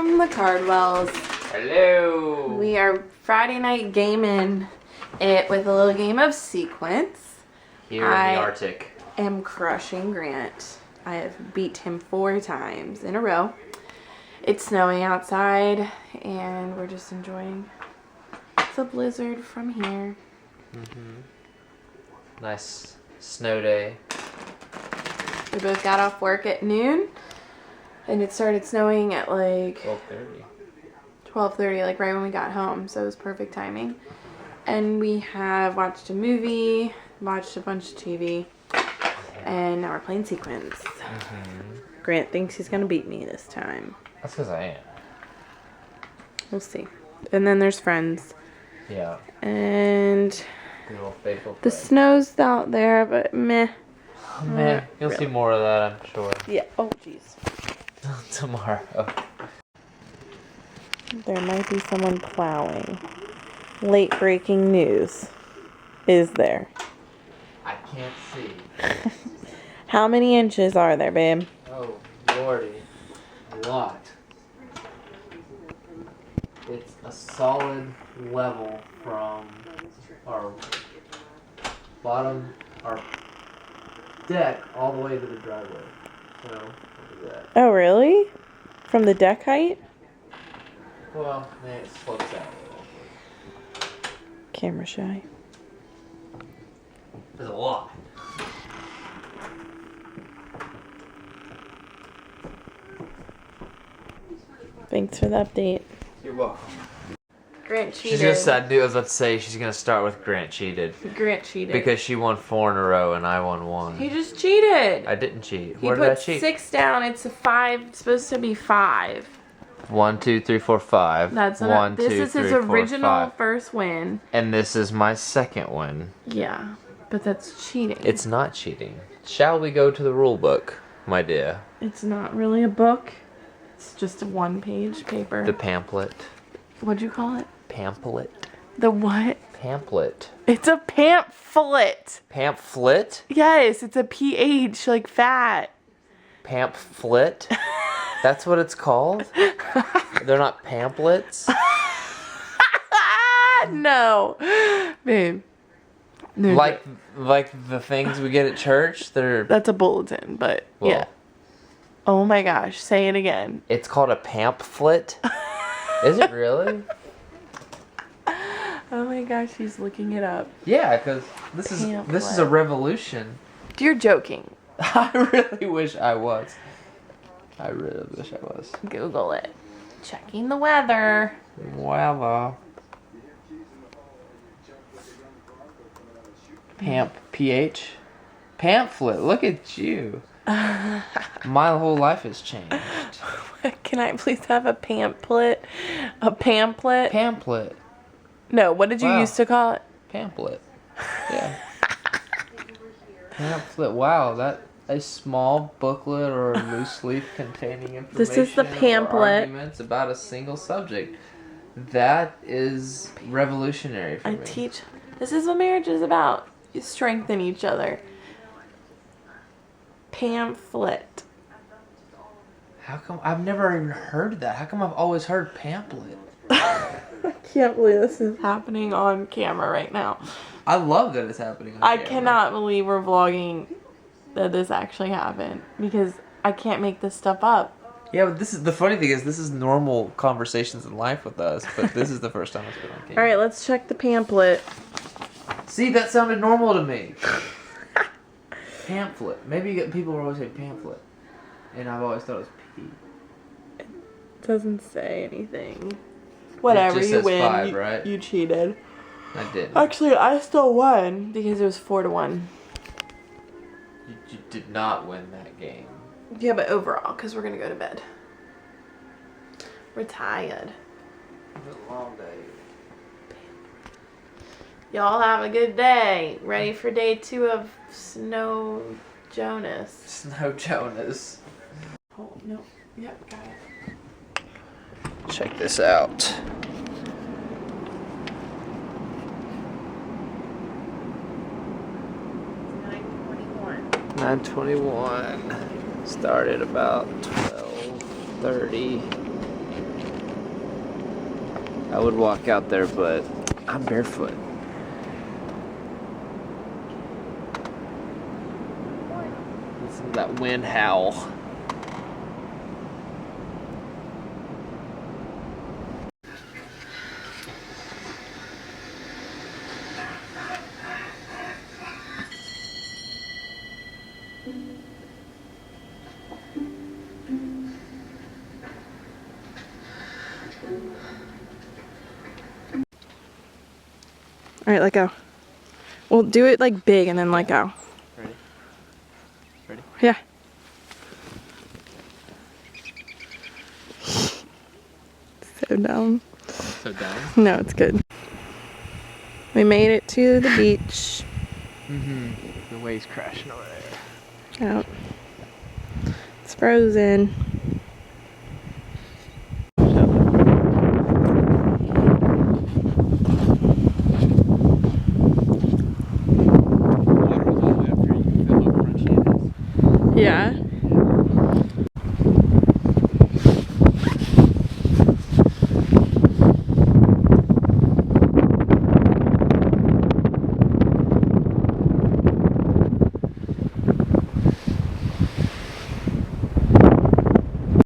from the Cardwells. Hello. We are Friday night gaming it with a little game of sequence. Here in the Arctic. I am crushing Grant. I have beat him 4 times in a row. It's snowing outside and we're just enjoying the blizzard from here. Nice snow day. We both got off work at noon and it started snowing at like 12:30, like right when we got home, so it was perfect timing. And we have watched a movie, watched a bunch of TV, and now we're playing sequence. Grant thinks he's gonna beat me this time. That's because I am. We'll see. And then there's friends. Yeah. And Good old faithful the play. snow's out there, but meh. Man, you'll see more of that, I'm sure. Yeah. Oh, jeez. Tomorrow. There might be someone plowing. Late breaking news. Is there? I can't see. How many inches are there, babe? Oh, lordy. A lot. It's a solid level from our bottom, our deck, all the way to the driveway. So, look at that. Oh, really? From the deck height? Well, then it slopes out a little. Camera shy. There's a lot. Thanks for the update. You're welcome. Grant cheated. She's gonna start. I was about to say she's gonna start with Grant cheated Grant cheated. because she won 4 in a row and I won 1. He just cheated. I didn't cheat. He Where did I put cheat? 6 down. It's a 5. It's supposed to be 5. 1, 2, 3, 4, 5. That's not. 1, This 2, is 3, his 4, original 5. first win. And this is my second win. Yeah, but that's cheating. It's not cheating. Shall we go to the rule book, my dear? It's not really a book. It's just a 1-page paper. The pamphlet. What'd you call it? Pamphlet. The what? Pamphlet. It's a pamphlet. Pamphlet? Yes, it's a PH, like fat. Pamphlet? That's what it's called? They're not pamphlets? No. Babe. No, Like the things we get at church? that's a bulletin, but Well, yeah. Oh my gosh, say it again. It's called a pamphlet? Is it really? Oh my gosh, he's looking it up. Yeah, because this is a Pamphlet. revolution. You're joking. I really wish I was. I really wish I was. Google it. Checking the weather. Well, PH? Pamphlet, look at you. My whole life has changed. Can I please have a pamphlet? A pamphlet? Pamphlet. No, what did you Wow. used to call it? Pamphlet. Yeah. Pamphlet. Wow, that a small booklet or a loose leaf containing information This is the or pamphlet. arguments about a single subject. That is revolutionary for I me. teach. This is what marriage is about. You strengthen each other. Pamphlet. How come I've never even heard that? How come I've always heard pamphlet? I can't believe this is happening on camera right now. I love that it's happening on I camera. cannot believe we're vlogging that this actually happened because I can't make this stuff up. Yeah, but this is the funny thing is this is normal conversations in life with us, but this is the first time it's been on camera. All right, let's check the pamphlet. See, that sounded normal to me. Pamphlet. Maybe people will always say pamphlet, and I've always thought it was P. Doesn't say anything. Whatever, just you says win. 5, right? You cheated. I did. Actually, I still won because it was 4-1. You did not win that game. Yeah, but overall, because we're gonna go to bed. We're tired. It was a long day. Y'all have a good day. Ready for day 2 of Snow Jonas. Snow Jonas. Oh, no. Yep, got it. Check this out. 9:21. Started about 12:30. I would walk out there, but I'm barefoot. Listen to that wind howl. Alright, let go. Well, do it like big and then let go. Ready? Ready? Yeah. So dumb. So down? No, it's good. We made it to the beach. The waves crashing over there. Out. It's frozen. Yeah.